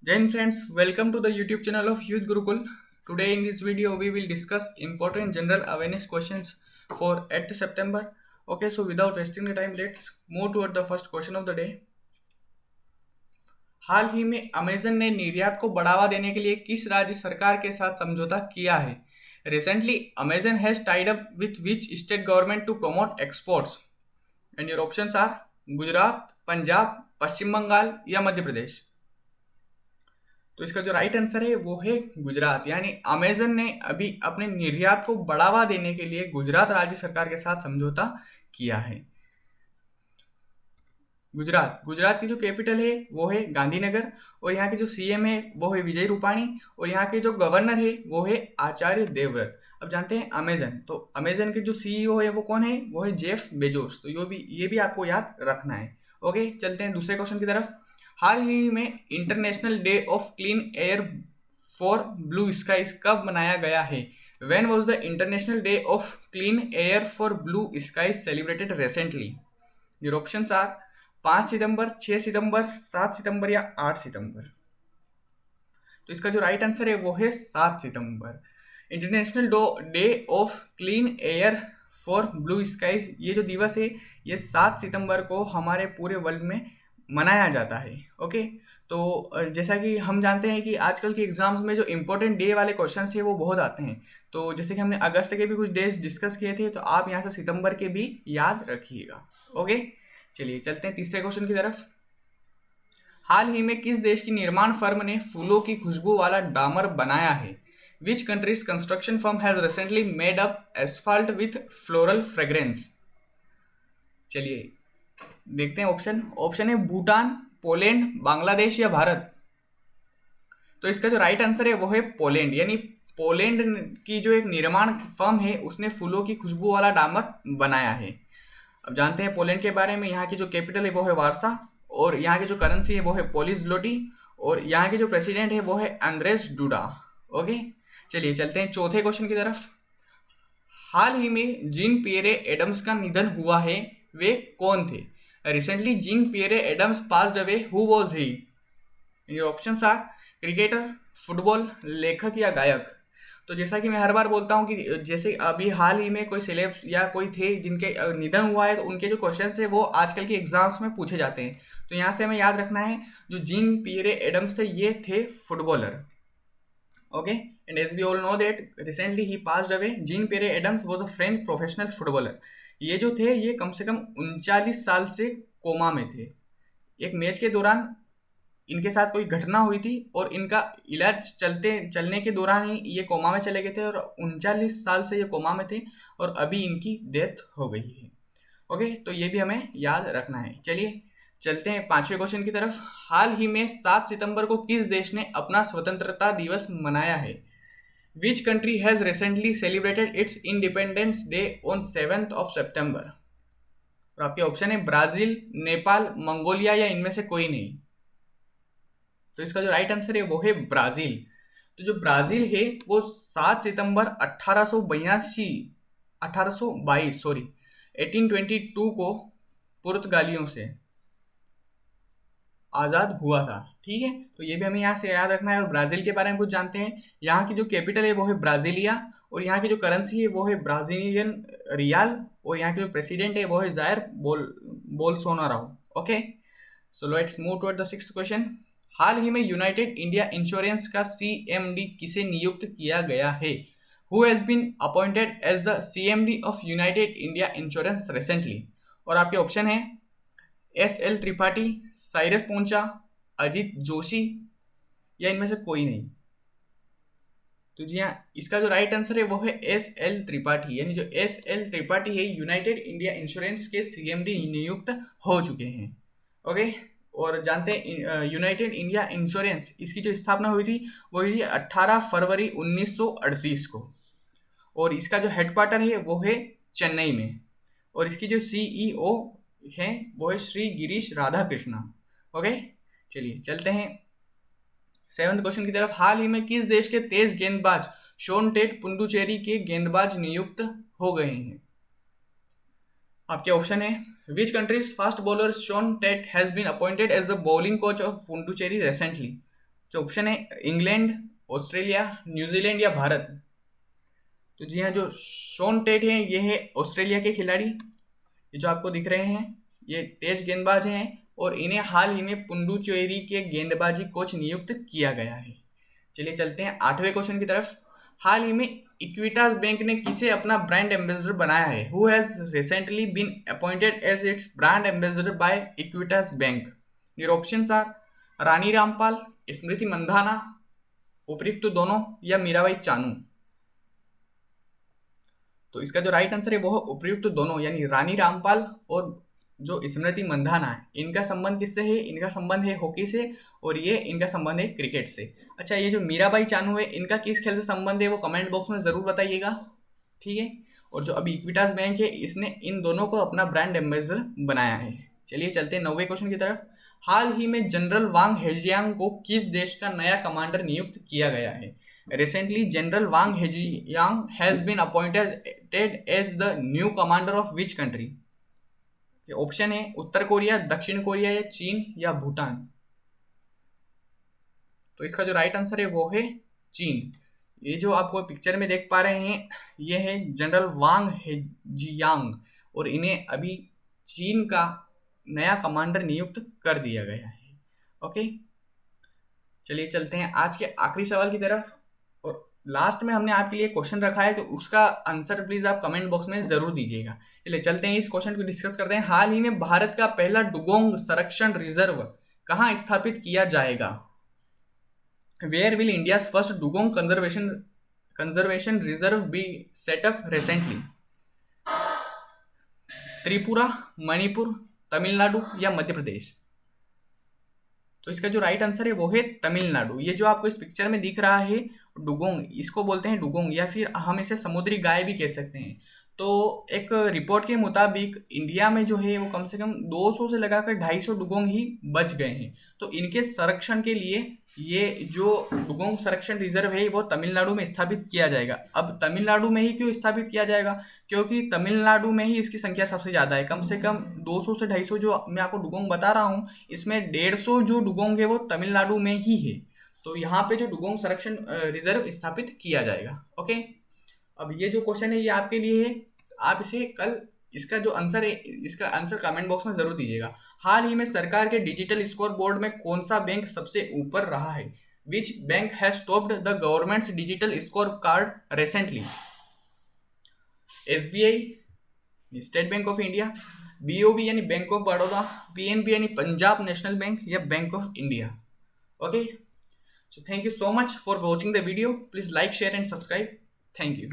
Then friends, welcome to the YouTube channel of Youth Gurukul. Today in this video we will discuss important general awareness questions for 8th September. Okay, so without wasting the time, let's move toward the first question of the day. हाल ही में Amazon ने निर्यात को बढ़ावा देने के लिए किस राज्य सरकार के साथ समझौता किया है? Recently, Amazon has tied up with which state government to promote exports? And your options are Gujarat, Punjab, पश्चिम बंगाल या मध्य प्रदेश. तो इसका जो राइट आंसर है वो है गुजरात। यानी अमेजन ने अभी अपने निर्यात को बढ़ावा देने के लिए गुजरात राज्य सरकार के साथ समझौता किया है। गुजरात की जो कैपिटल है वो है गांधीनगर और यहाँ के जो सीएम है वो है विजय रूपाणी और यहाँ के जो गवर्नर है वो है आचार्य देवव्रत। अब जानते हैं अमेजन, तो अमेजन के जो सीईओ है वो कौन है? वो है जेफ बेजोस। तो ये भी आपको याद रखना है। ओके, चलते हैं दूसरे क्वेश्चन की तरफ। हाल ही में international day of clean air for blue skies कब मनाया गया है? When was the international day of clean air for blue skies celebrated recently? Your options are 5 सितंबर, 6 सितंबर, 7 सितंबर या 8 सितंबर। तो इसका जो राइट आंसर है वो है 7 सितंबर। International day of clean air for blue skies, ये जो दिवस है ये 7 सितंबर को हमारे पूरे वर्ल्ड में मनाया जाता है। ओके, तो जैसा कि हम जानते हैं कि आजकल के एग्जाम्स में जो इम्पोर्टेंट डे वाले क्वेश्चंस है वो बहुत आते हैं। तो जैसे कि हमने अगस्त के भी कुछ डेज डिस्कस किए थे, तो आप यहाँ से सितंबर के भी याद रखिएगा। ओके, चलिए चलते हैं तीसरे क्वेश्चन की तरफ। हाल ही में किस देश की निर्माण फर्म ने फूलों की खुशबू वाला डामर बनाया है? Which countries construction firm has recently made up asphalt with floral fragrance? चलिए देखते हैं ऑप्शन है भूटान, पोलैंड, बांग्लादेश या भारत। तो इसका जो राइट आंसर है वो है पोलैंड। यानी पोलैंड की जो एक निर्माण फर्म है उसने फूलों की खुशबू वाला डामर बनाया है। अब जानते हैं पोलैंड के बारे में। यहाँ की जो कैपिटल है वो है वार्सा और यहाँ की जो करेंसी है वो है पोलिश ज़्लोटी और यहाँ के जो प्रेसिडेंट है वो है अंद्रेस डूडा। ओके, चलिए चलते हैं चौथे क्वेश्चन की तरफ। हाल ही में जीन पियरे एडम्स का निधन हुआ है, वे कौन थे? Recently, Jean Pierre Adams passed away. Who was he? Your options are cricketer, football, लेखक या गायक। तो जैसा कि मैं हर बार बोलता हूँ कि जैसे अभी हाल ही में कोई सेलेब्स या कोई थे जिनके निधन हुआ है, तो उनके जो क्वेश्चन है वो आजकल के एग्जाम्स में पूछे जाते हैं। तो यहाँ से हमें याद रखना है, जो जीन पियरे एडम्स थे ये थे footballer. Okay, and as we all know that recently ही passed away. Jean Pierre Adams was a French professional footballer. ये जो थे ये कम से कम 39 साल से कोमा में थे। एक मैच के दौरान इनके साथ कोई घटना हुई थी और इनका इलाज चलने के दौरान ही ये कोमा में चले गए थे और 39 साल से ये कोमा में थे और अभी इनकी डेथ हो गई है। ओके, तो ये भी हमें याद रखना है। चलिए चलते हैं पांचवें क्वेश्चन की तरफ। हाल ही में 7 सितंबर को किस देश ने अपना स्वतंत्रता दिवस मनाया है? Which country has recently celebrated its Independence Day on 7th of September? और आपके ऑप्शन है ब्राजील, नेपाल, मंगोलिया या इनमें से कोई नहीं। तो इसका जो राइट आंसर है वो है ब्राजील। तो जो ब्राजील है वो 7 सितंबर 1822 को पुर्तगालियों से आज़ाद हुआ था। ठीक है, तो ये भी हमें यहाँ से याद रखना है। और ब्राज़ील के बारे में कुछ जानते हैं। यहाँ की जो कैपिटल है वो है ब्राज़ीलिया और यहाँ की जो करेंसी है वो है ब्राज़ीलियन रियाल और यहाँ के जो प्रेसिडेंट है वो है Jair Bolsonaro. Okay, so let's move toward the sixth question. हाल ही में यूनाइटेड इंडिया इंश्योरेंस का सीएमडी किसे नियुक्त किया गया है? Who has been appointed as the CMD of United India Insurance recently? और आपके ऑप्शन है एस.एल. त्रिपाठी, साइरस पोंचा, अजीत जोशी या इनमें से कोई नहीं। तो जी हाँ, इसका जो राइट आंसर है वो है एस.एल. त्रिपाठी। यानी जो एस.एल. त्रिपाठी है यूनाइटेड इंडिया इंश्योरेंस के सीएमडी नियुक्त हो चुके हैं। ओके, और जानते हैं यूनाइटेड इंडिया इंश्योरेंस इसकी जो स्थापना हुई थी वो हुई 18 फरवरी 1938 को और इसका जो हेडक्वार्टर है वो है चेन्नई में और इसकी जो सीईओ है वो है श्री गिरीश राधा कृष्णा। ओके, चलिए चलते हैं सेवंथ क्वेश्चन की तरफ। हाल ही में किस देश के तेज गेंदबाज शॉन टेट पुडुचेरी के गेंदबाज नियुक्त हो गए हैं? आपके ऑप्शन है which countries fast bowler Shaun Tait has been appointed as the bowling coach of Puducherry recently? जो ऑप्शन है इंग्लैंड, ऑस्ट्रेलिया, न्यूजीलैंड या भारत। तो जी हाँ, जो शॉन टेट हैं ये है ऑस्ट्रेलिया के खिलाड़ी। ये जो आपको दिख रहे हैं ये तेज गेंदबाज हैं और इन्हें हाल ही में पुडुचेरी के गेंदबाजी कोच नियुक्त किया गया है। चलिए चलते हैं 8वें क्वेश्चन की तरफ। हाल ही में इक्विटास बैंक ने किसे अपना ब्रांड एम्बेसडर बनाया है? Who has recently been appointed as its brand ambassador by Equitas bank? Your options are Rani Rampal, Smriti Mandhana, उपयुक्त दोनों या मीराबाई चानू। तो इसका जो राइट आंसर है वो है उपयुक्त दोनों, यानी रानी रामपाल और जो स्मृति मंधाना है, इनका संबंध किससे है? इनका संबंध है हॉकी से और ये इनका संबंध है क्रिकेट से। अच्छा, ये जो मीराबाई चानू है इनका किस खेल से संबंध है वो कमेंट बॉक्स में ज़रूर बताइएगा, ठीक है। और जो अभी इक्विटास बैंक है इसने इन दोनों को अपना ब्रांड एम्बेसडर बनाया है। चलिए चलते हैं 9वें क्वेश्चन की तरफ। हाल ही में जनरल वांग हेजियांग को किस देश का नया कमांडर नियुक्त किया गया है? Recently, General Wang Hejiyang has been appointed as the new commander of which country? Option है उत्तर कोरिया, दक्षिण कोरिया या चीन या भूटान। तो इसका जो राइट आंसर है वो है चीन। ये जो आपको पिक्चर में देख पा रहे हैं ये है जनरल वांग हेजियांग और इन्हें अभी चीन का नया कमांडर नियुक्त कर दिया गया है। ओके, चलिए चलते हैं आज के आखिरी सवाल की तरफ। और लास्ट में हमने आपके लिए क्वेश्चन रखा है तो उसका आंसर प्लीज आप कमेंट बॉक्स में जरूर दीजिएगा। चलिए चलते हैं इस क्वेश्चन को डिस्कस करते हैं। हाल ही में भारत का पहला डुगोंग संरक्षण रिजर्व कहाँ स्थापित किया जाएगा? Where will India first dugong conservation reserve be set up recently? Tripura, Manipur, Tamil Nadu या मध्य प्रदेश? तो इसका जो राइट आंसर है वो है तमिलनाडु। ये जो आपको इस पिक्चर में दिख रहा है डुगोंग, इसको बोलते हैं डुगोंग या फिर हम इसे समुद्री गाय भी कह सकते हैं। तो एक रिपोर्ट के मुताबिक इंडिया में जो है वो कम से कम 200 से लगाकर 250 डुगोंग ही बच गए हैं। तो इनके संरक्षण के लिए ये जो डुगोंग संरक्षण रिजर्व है वो तमिलनाडु में स्थापित किया जाएगा। अब तमिलनाडु में ही क्यों स्थापित किया जाएगा? क्योंकि तमिलनाडु में ही इसकी संख्या सबसे ज़्यादा है। कम से कम 200 से 250 जो मैं आपको डुगोंग बता रहा हूँ इसमें 150 जो डुगोंग है वो तमिलनाडु में ही है। तो यहाँ पे जो डुगोंग संरक्षण रिजर्व स्थापित किया जाएगा। ओके, अब ये जो क्वेश्चन है ये आपके लिए है, आप इसे कल इसका जो आंसर है इसका आंसर कमेंट बॉक्स में जरूर दीजिएगा। हाल ही में सरकार के डिजिटल स्कोर बोर्ड में कौन सा बैंक सबसे ऊपर रहा है? Which bank has topped the governments digital score card recently? SBI, state bank of India, BOB यानी बैंक ऑफ बड़ौदा, PNB यानी पंजाब नेशनल बैंक या bank of India. Okay, so thank you so much for watching the video. Please like, share and subscribe. Thank you.